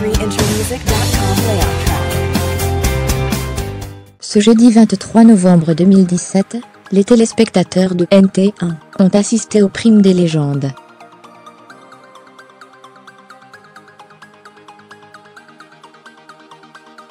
countryintermusic.com layout track. Ce jeudi 23 novembre 2017, les téléspectateurs de NT1 ont assisté aux primes des légendes.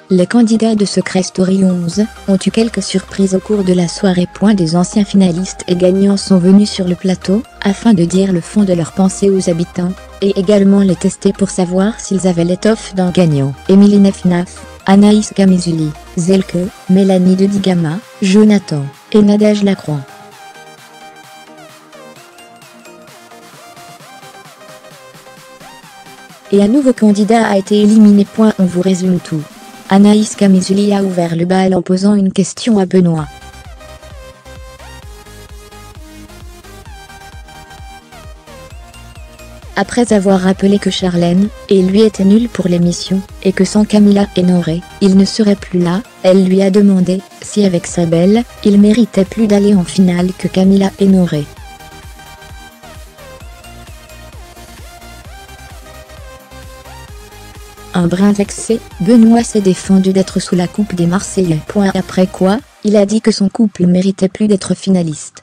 Les candidats de Secret Story 11 ont eu quelques surprises au cours de la soirée. Des anciens finalistes et gagnants sont venus sur le plateau, afin de dire le fond de leurs pensées aux habitants, et également les tester pour savoir s'ils avaient l'étoffe d'un gagnant. Émilie Nefnaf, Anaïs Kamizuli, Zelke, Mélanie de Digama, Jonathan, et Nadège Lacroix. Et un nouveau candidat a été éliminé. On vous résume tout. Anaïs Kamizuli a ouvert le bal en posant une question à Benoît. Après avoir rappelé que Charlène et lui étaient nuls pour l'émission, et que sans Camila et Noré, il ne serait plus là, elle lui a demandé si avec sa belle, il méritait plus d'aller en finale que Camila et Noré. Un brin vexé, Benoît s'est défendu d'être sous la coupe des Marseillais. Après quoi, il a dit que son couple méritait plus d'être finaliste.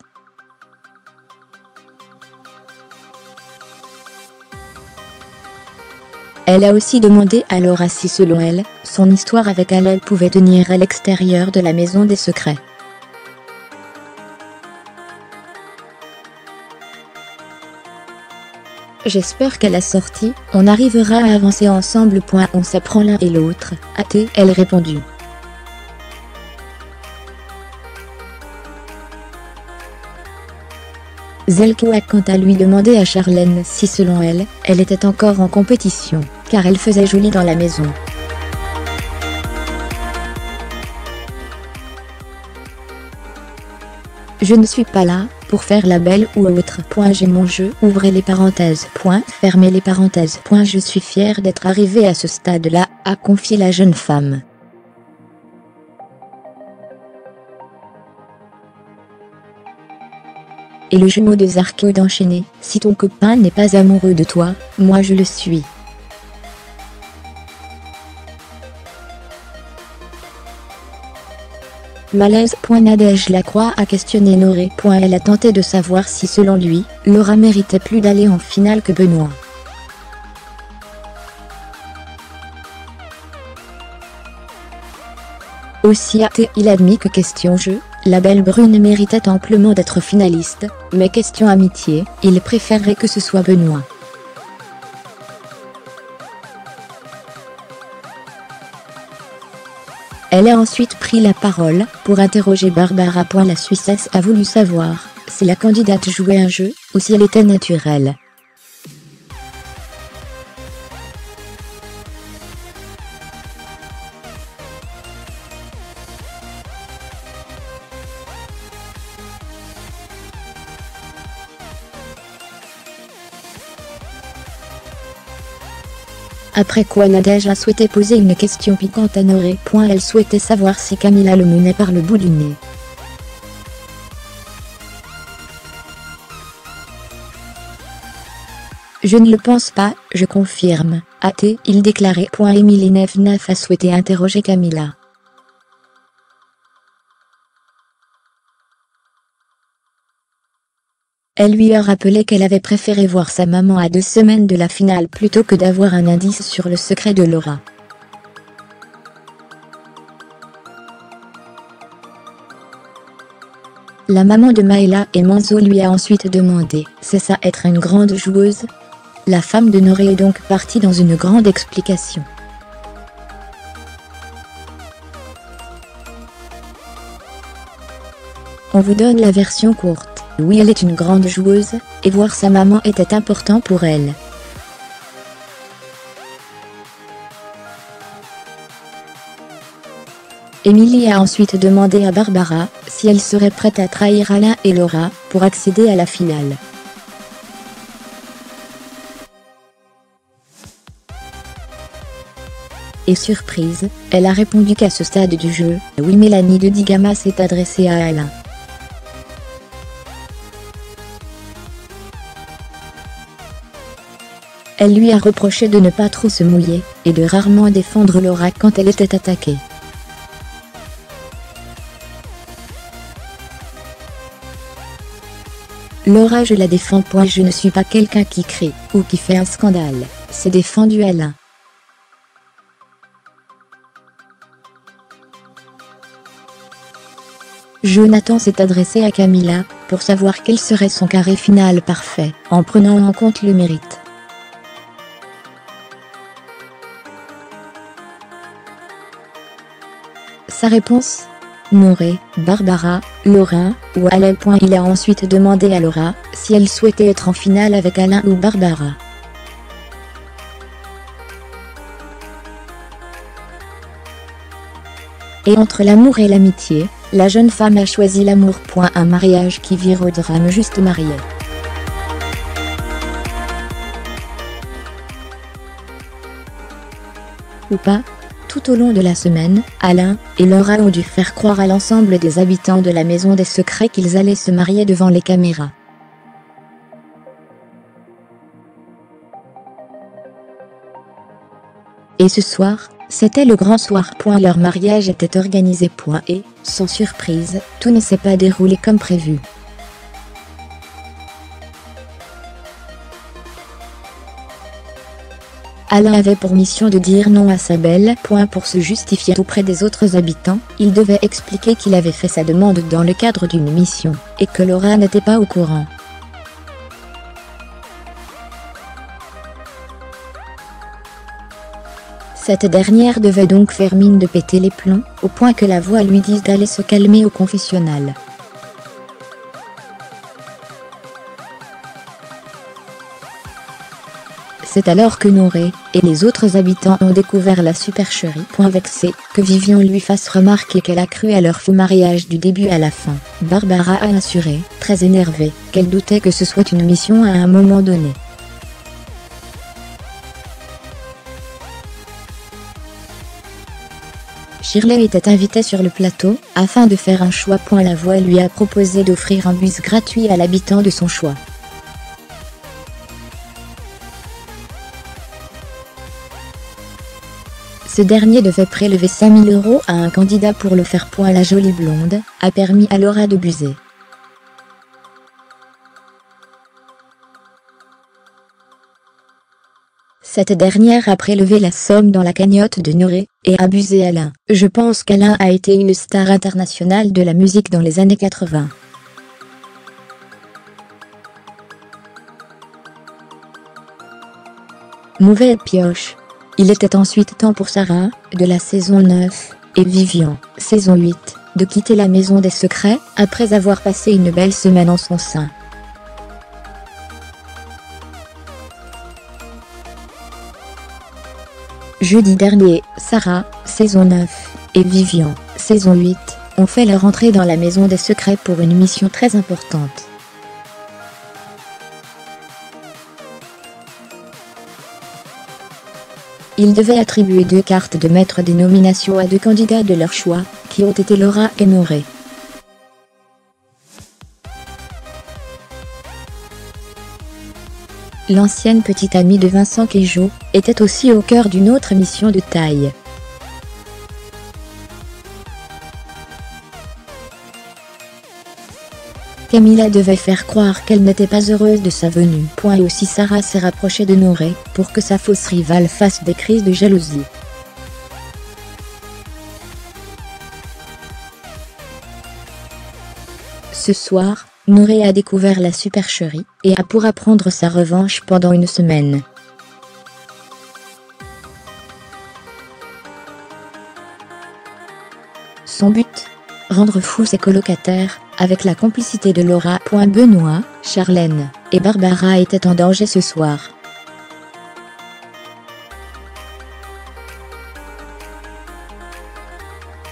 Elle a aussi demandé à Laura si selon elle, son histoire avec Alain pouvait tenir à l'extérieur de la maison des secrets. J'espère qu'à la sortie, on arrivera à avancer ensemble. On s'apprend l'un et l'autre, a-t-elle répondu. Zelke a quant à lui demandé à Charlène si selon elle, elle était encore en compétition, car elle faisait joli dans la maison. Je ne suis pas là pour faire la belle ou autre. J'ai mon jeu, ouvrez les parenthèses. Fermez les parenthèses. Je suis fière d'être arrivée à ce stade-là, a confié la jeune femme. Et le jumeau de Zarko d'enchaîner, si ton copain n'est pas amoureux de toi, moi je le suis. Malaise. Nadège Lacroix a questionné Noré. Elle a tenté de savoir si selon lui, Laura méritait plus d'aller en finale que Benoît. Aussi a-t-il admis que question jeu, la belle brune méritait amplement d'être finaliste, mais question amitié, il préférerait que ce soit Benoît. Elle a ensuite pris la parole pour interroger Barbara. La Suissesse a voulu savoir si la candidate jouait un jeu ou si elle était naturelle. Après quoi Nadège a souhaité poser une question piquante à Noré. Elle souhaitait savoir si Camila le menait par le bout du nez. Je ne le pense pas, je confirme, a-t-il déclaré. Émilie Nefnaf a souhaité interroger Camila. Elle lui a rappelé qu'elle avait préféré voir sa maman à 2 semaines de la finale plutôt que d'avoir un indice sur le secret de Laura. La maman de Maëla et Manzo lui a ensuite demandé « C'est ça être une grande joueuse ?» La femme de Noré est donc partie dans une grande explication. On vous donne la version courte. Oui, elle est une grande joueuse, et voir sa maman était important pour elle. Émilie a ensuite demandé à Barbara si elle serait prête à trahir Alain et Laura pour accéder à la finale. Et surprise, elle a répondu qu'à ce stade du jeu, oui, Mélanie de Digama s'est adressée à Alain. Elle lui a reproché de ne pas trop se mouiller, et de rarement défendre Laura quand elle était attaquée. Laura, je la défends. Je ne suis pas quelqu'un qui crie, ou qui fait un scandale, s'est défendu Alain. Jonathan s'est adressé à Camilla, pour savoir quel serait son carré final parfait, en prenant en compte le mérite. Sa réponse ? Noré, Barbara, Laura, ou Alain. Il a ensuite demandé à Laura, si elle souhaitait être en finale avec Alain ou Barbara. Et entre l'amour et l'amitié, la jeune femme a choisi l'amour. Un mariage qui vire au drame juste marié. Ou pas ? Tout au long de la semaine, Alain et Laura ont dû faire croire à l'ensemble des habitants de la Maison des Secrets qu'ils allaient se marier devant les caméras. Et ce soir, c'était le grand soir. Leur mariage était organisé. Et, sans surprise, tout ne s'est pas déroulé comme prévu. Alain avait pour mission de dire non à sa belle. Pour se justifier auprès des autres habitants, il devait expliquer qu'il avait fait sa demande dans le cadre d'une mission, et que Laura n'était pas au courant. Cette dernière devait donc faire mine de péter les plombs, au point que la voix lui dise d'aller se calmer au confessionnal. C'est alors que Noré et les autres habitants ont découvert la supercherie. Vexée que Vivian lui fasse remarquer qu'elle a cru à leur faux mariage du début à la fin, Barbara a assuré, très énervée, qu'elle doutait que ce soit une mission à un moment donné. Shirley était invitée sur le plateau, afin de faire un choix. La voix lui a proposé d'offrir un bus gratuit à l'habitant de son choix. Ce dernier devait prélever 5 000 € à un candidat pour le faire. La jolie blonde a permis à Laura de buser. Cette dernière a prélevé la somme dans la cagnotte de Noré, et a busé Alain. Je pense qu'Alain a été une star internationale de la musique dans les années 80. Mauvaise pioche. Il était ensuite temps pour Sarah, de la saison 9, et Vivian, saison 8, de quitter la Maison des Secrets, après avoir passé une belle semaine en son sein. Jeudi dernier, Sarah, saison 9, et Vivian, saison 8, ont fait leur entrée dans la Maison des Secrets pour une mission très importante. Ils devaient attribuer 2 cartes de maître des nominations à 2 candidats de leur choix, qui ont été Laura et Noré. L'ancienne petite amie de Vincent Queijo était aussi au cœur d'une autre mission de taille. Camilla devait faire croire qu'elle n'était pas heureuse de sa venue. Et aussi Sarah s'est rapprochée de Noré pour que sa fausse rivale fasse des crises de jalousie. Ce soir, Noré a découvert la supercherie et a pourra prendre sa revanche pendant une semaine. Son but ? Rendre fous ses colocataires, avec la complicité de Laura. Benoît, Charlène et Barbara étaient en danger ce soir.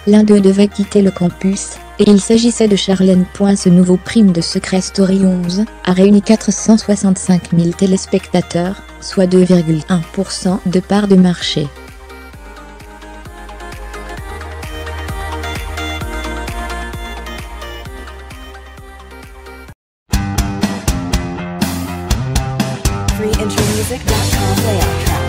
L'un d'eux devait quitter le campus, et il s'agissait de Charlène. Ce nouveau prime de Secret Story 11 a réuni 465 000 téléspectateurs, soit 2,1% de part de marché. music.com layout track.